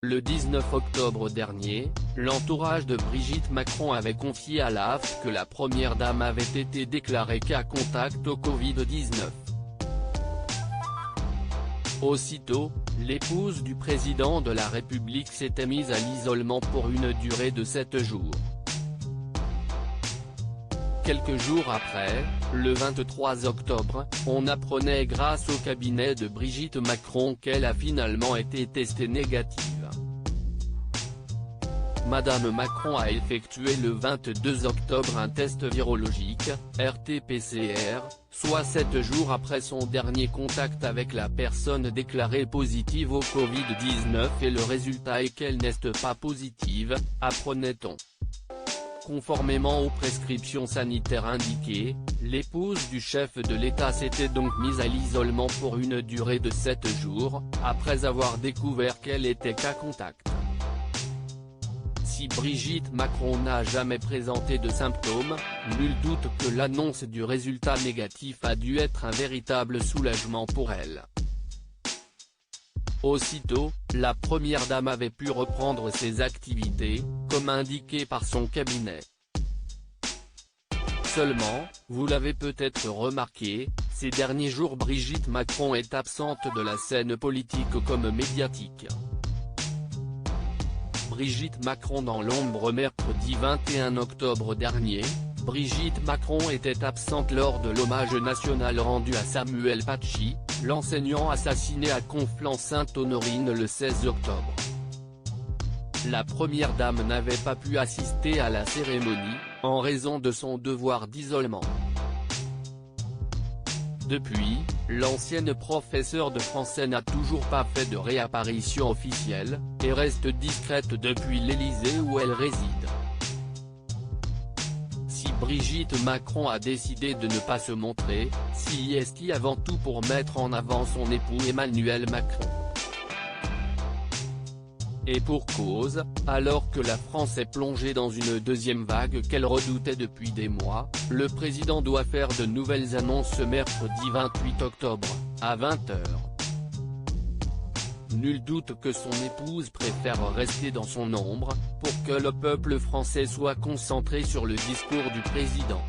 Le 19 octobre dernier, l'entourage de Brigitte Macron avait confié à l'AFP que la première dame avait été déclarée cas contact au Covid-19. Aussitôt, l'épouse du président de la République s'était mise à l'isolement pour une durée de 7 jours. Quelques jours après, le 23 octobre, on apprenait grâce au cabinet de Brigitte Macron qu'elle a finalement été testée négative. Madame Macron a effectué le 22 octobre un test virologique, RT-PCR, soit 7 jours après son dernier contact avec la personne déclarée positive au Covid-19 et le résultat est qu'elle n'est pas positive, apprenait-on. Conformément aux prescriptions sanitaires indiquées, l'épouse du chef de l'État s'était donc mise à l'isolement pour une durée de 7 jours, après avoir découvert qu'elle était cas contact. Si Brigitte Macron n'a jamais présenté de symptômes, nul doute que l'annonce du résultat négatif a dû être un véritable soulagement pour elle. Aussitôt, la première dame avait pu reprendre ses activités, comme indiqué par son cabinet. Seulement, vous l'avez peut-être remarqué, ces derniers jours Brigitte Macron est absente de la scène politique comme médiatique. Brigitte Macron dans l'ombre. Mercredi 21 octobre dernier, Brigitte Macron était absente lors de l'hommage national rendu à Samuel Paty, l'enseignant assassiné à Conflans-Sainte-Honorine le 16 octobre. La première dame n'avait pas pu assister à la cérémonie, en raison de son devoir d'isolement. Depuis, l'ancienne professeure de français n'a toujours pas fait de réapparition officielle, et reste discrète depuis l'Élysée où elle réside. Si Brigitte Macron a décidé de ne pas se montrer, c'est avant tout pour mettre en avant son époux Emmanuel Macron. Et pour cause, alors que la France est plongée dans une deuxième vague qu'elle redoutait depuis des mois, le président doit faire de nouvelles annonces ce mercredi 28 octobre, à 20h. Nul doute que son épouse préfère rester dans son ombre, pour que le peuple français soit concentré sur le discours du président.